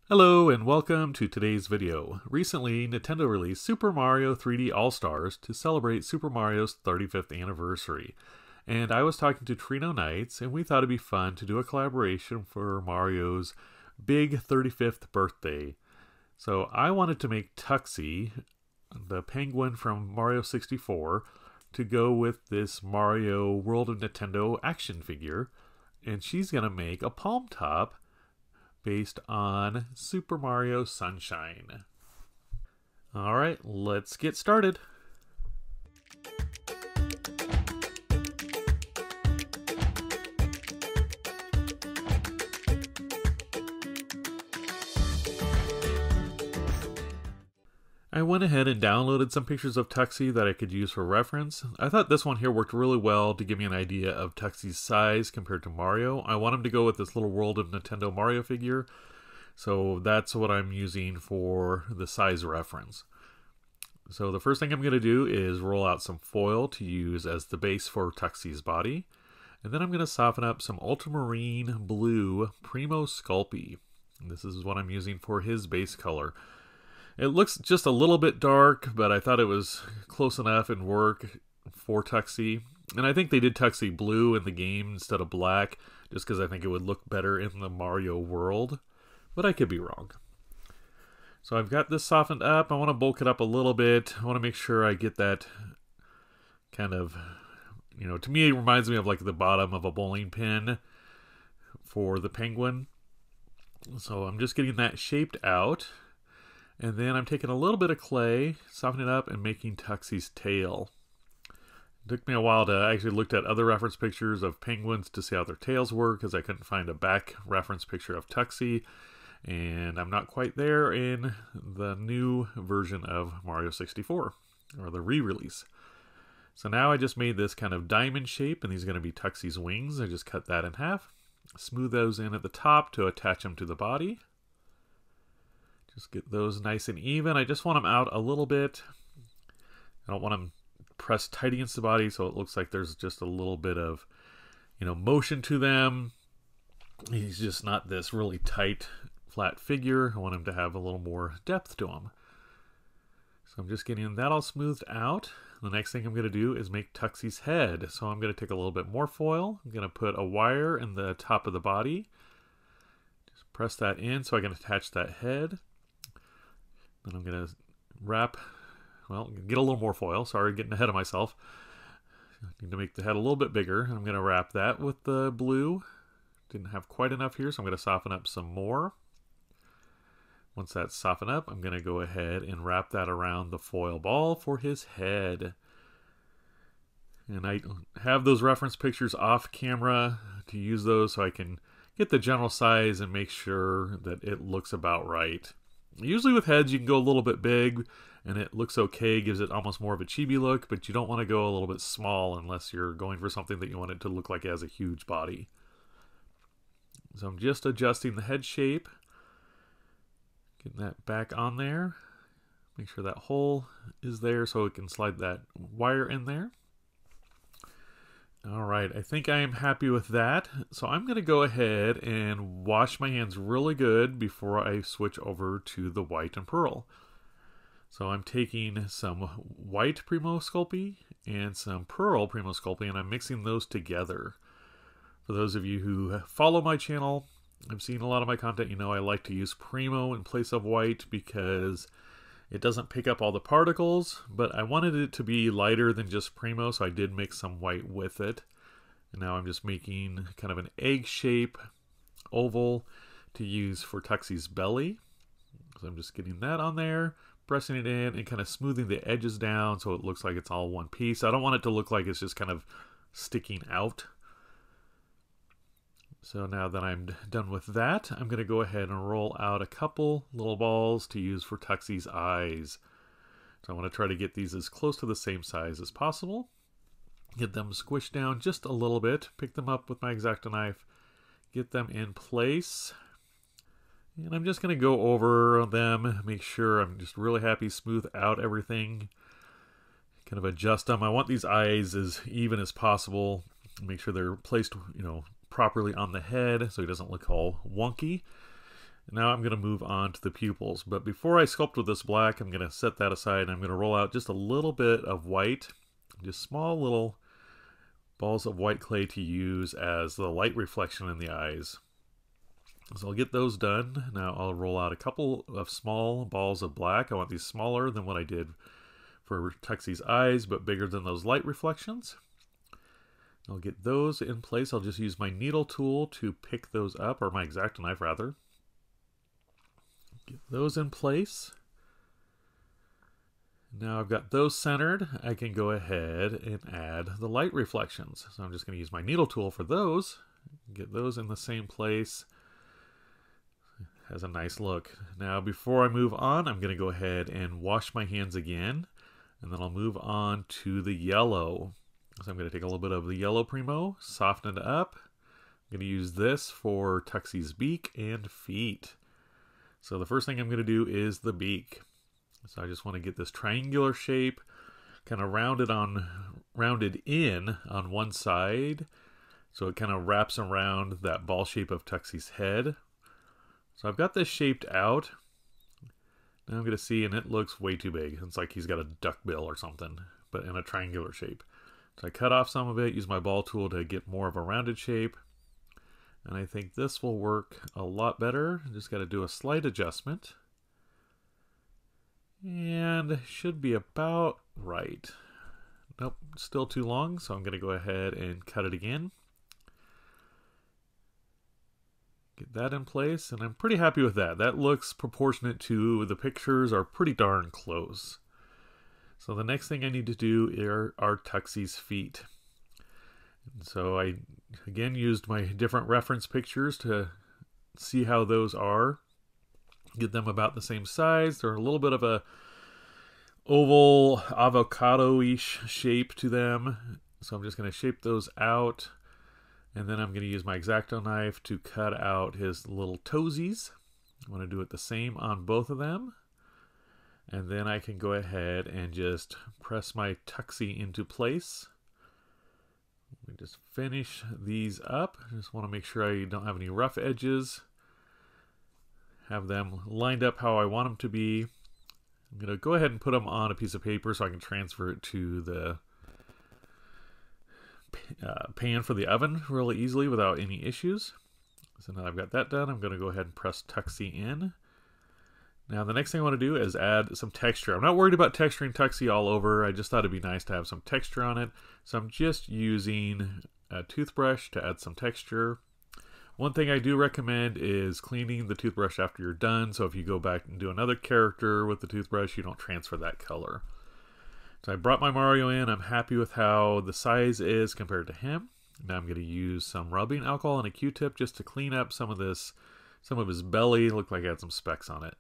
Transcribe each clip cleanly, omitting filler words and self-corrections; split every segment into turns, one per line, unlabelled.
Hello and welcome to today's video. Recently, Nintendo released Super Mario 3D All-Stars to celebrate Super Mario's 35th anniversary. And I was talking to TrenoNights, and we thought it'd be fun to do a collaboration for Mario's big 35th birthday. So I wanted to make Tuxie, the penguin from Mario 64, to go with this Mario World of Nintendo action figure. And she's going to make a palm top based on Super Mario Sunshine. Alright, let's get started. I went ahead and downloaded some pictures of Tuxie that I could use for reference. I thought this one here worked really well to give me an idea of Tuxie's size compared to Mario. I want him to go with this little World of Nintendo Mario figure, so that's what I'm using for the size reference. So the first thing I'm going to do is roll out some foil to use as the base for Tuxie's body. And then I'm going to soften up some ultramarine blue Primo Sculpey. And this is what I'm using for his base color. It looks just a little bit dark, but I thought it was close enough and work for Tuxie. And I think they did Tuxie blue in the game instead of black, just because I think it would look better in the Mario world. But I could be wrong. So I've got this softened up. I want to bulk it up a little bit. I want to make sure I get that kind of, to me it reminds me of like the bottom of a bowling pin for the penguin. So I'm just getting that shaped out. And then I'm taking a little bit of clay, softening it up, and making Tuxie's tail. It took me a while to actually look at other reference pictures of penguins to see how their tails were, because I couldn't find a back reference picture of Tuxie. And I'm not quite there in the new version of Mario 64, or the re-release. So now I just made this kind of diamond shape, and these are going to be Tuxie's wings. I just cut that in half, smooth those in at the top to attach them to the body. Just get those nice and even. I just want them out a little bit. I don't want them pressed tight against the body, so it looks like there's just a little bit of, motion to them. He's just not this really tight, flat figure. I want him to have a little more depth to him. So I'm just getting that all smoothed out. The next thing I'm going to do is make Tuxie's head. So I'm going to take a little bit more foil. I'm going to put a wire in the top of the body. Just press that in so I can attach that head. Then I'm going to wrap, get a little more foil. Sorry, getting ahead of myself. I need to make the head a little bit bigger. I'm going to wrap that with the blue. Didn't have quite enough here, so I'm going to soften up some more. Once that's softened up, I'm going to go ahead and wrap that around the foil ball for his head. And I have those reference pictures off camera to use those so I can get the general size and make sure that it looks about right. Usually with heads you can go a little bit big and it looks okay, gives it almost more of a chibi look, but you don't want to go a little bit small unless you're going for something that you want it to look like it has a huge body. So I'm just adjusting the head shape, getting that back on there. Make sure that hole is there so we can slide that wire in there. Alright, I think I am happy with that. So I'm going to go ahead and wash my hands really good before I switch over to the white and pearl. So I'm taking some white Primo Sculpey and some pearl Primo Sculpey, and I'm mixing those together. For those of you who follow my channel, I've seen a lot of my content, I like to use Primo in place of white because it doesn't pick up all the particles, but I wanted it to be lighter than just Primo, so I did mix some white with it. And now I'm just making kind of an egg shape oval to use for Tuxie's belly. So I'm just getting that on there, pressing it in, and kind of smoothing the edges down so it looks like it's all one piece. I don't want it to look like it's just kind of sticking out. So now that I'm done with that, I'm going to go ahead and roll out a couple little balls to use for Tuxie's eyes. So I want to try to get these as close to the same size as possible. Get them squished down just a little bit. Pick them up with my X-Acto knife. Get them in place. And I'm just going to go over them, make sure I'm just really happy, smooth out everything. Kind of adjust them. I want these eyes as even as possible. Make sure they're placed, properly on the head so he doesn't look all wonky. Now I'm going to move on to the pupils, but before I sculpt with this black, I'm going to set that aside and I'm going to roll out just a little bit of white, just small little balls of white clay to use as the light reflection in the eyes. So I'll get those done. Now I'll roll out a couple of small balls of black. I want these smaller than what I did for Tuxie's eyes, but bigger than those light reflections. I'll get those in place. I'll just use my needle tool to pick those up, or my X-Acto knife rather. Get those in place. Now I've got those centered. I can go ahead and add the light reflections. So I'm just going to use my needle tool for those. Get those in the same place. Has a nice look. Now before I move on, I'm going to go ahead and wash my hands again. And then I'll move on to the yellow. So I'm going to take a little bit of the yellow Primo, soften it up. I'm going to use this for Tuxie's beak and feet. So the first thing I'm going to do is the beak. So I just want to get this triangular shape kind of rounded in on one side. So it kind of wraps around that ball shape of Tuxie's head. So I've got this shaped out. Now I'm going to see, and it looks way too big. It's like he's got a duck bill or something, but in a triangular shape. So I cut off some of it, use my ball tool to get more of a rounded shape. And I think this will work a lot better. Just got to do a slight adjustment. And should be about right. Nope, still too long, so I'm going to go ahead and cut it again. Get that in place, and I'm pretty happy with that. That looks proportionate to the pictures, are pretty darn close. So the next thing I need to do are Tuxie's feet. And so I again used my different reference pictures to see how those are. Get them about the same size. They're a little bit of a oval avocado-ish shape to them. So I'm just going to shape those out. And then I'm going to use my X-Acto knife to cut out his little toesies. I'm going to do it the same on both of them. And then I can go ahead and just press my Tuxie into place. Let me just finish these up. I just want to make sure I don't have any rough edges. Have them lined up how I want them to be. I'm going to go ahead and put them on a piece of paper so I can transfer it to the pan for the oven really easily without any issues. So now I've got that done, I'm going to go ahead and press Tuxie in. Now the next thing I want to do is add some texture. I'm not worried about texturing Tuxie all over. I just thought it'd be nice to have some texture on it. So I'm just using a toothbrush to add some texture. One thing I do recommend is cleaning the toothbrush after you're done. So if you go back and do another character with the toothbrush, you don't transfer that color. So I brought my Mario in. I'm happy with how the size is compared to him. Now I'm going to use some rubbing alcohol and a Q-tip just to clean up some of his belly. Looked like it had some specks on it.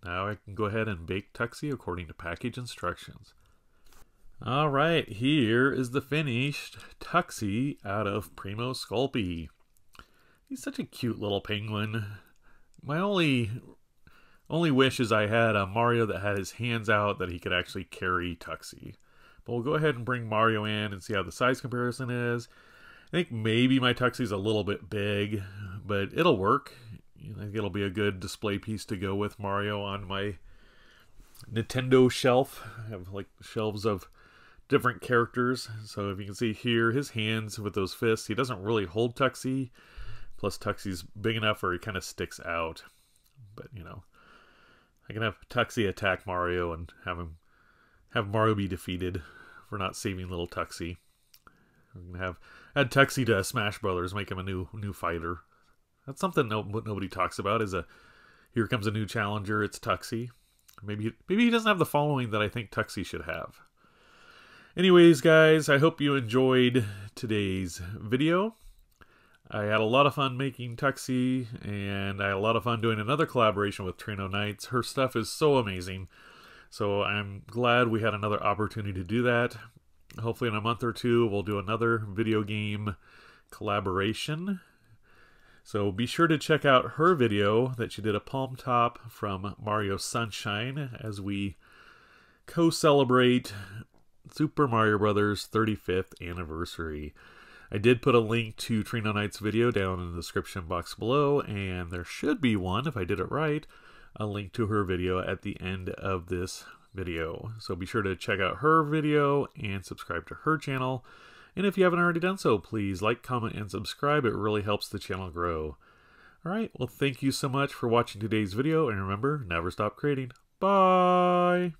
Now I can go ahead and bake Tuxie according to package instructions. Alright, here is the finished Tuxie out of Primo Sculpey. He's such a cute little penguin. My only wish is I had a Mario that had his hands out that he could actually carry Tuxie. But we'll go ahead and bring Mario in and see how the size comparison is. I think maybe my Tuxie's a little bit big, but it'll work. I think it'll be a good display piece to go with Mario on my Nintendo shelf. I have like shelves of different characters. So if you can see here, his hands with those fists, he doesn't really hold Tuxie. Plus Tuxie's big enough where he kind of sticks out. But, you know, I can have Tuxie attack Mario and have Mario be defeated for not saving little Tuxie. We're gonna add Tuxie to Smash Brothers, make him a new fighter. That's something nobody talks about. Here comes a new challenger. It's Tuxie. Maybe he doesn't have the following that I think Tuxie should have. Anyways, guys, I hope you enjoyed today's video. I had a lot of fun making Tuxie, and I had a lot of fun doing another collaboration with TrenoNights. Her stuff is so amazing, so I'm glad we had another opportunity to do that. Hopefully in a month or two, we'll do another video game collaboration. So be sure to check out her video that she did a palm top from Mario Sunshine as we co-celebrate Super Mario Bros. 35th anniversary. I did put a link to TrenoNights' video down in the description box below, and there should be one, if I did it right, a link to her video at the end of this video. So be sure to check out her video and subscribe to her channel. And if you haven't already done so, please like, comment, and subscribe. It really helps the channel grow. Alright, well thank you so much for watching today's video, and remember, never stop creating. Bye!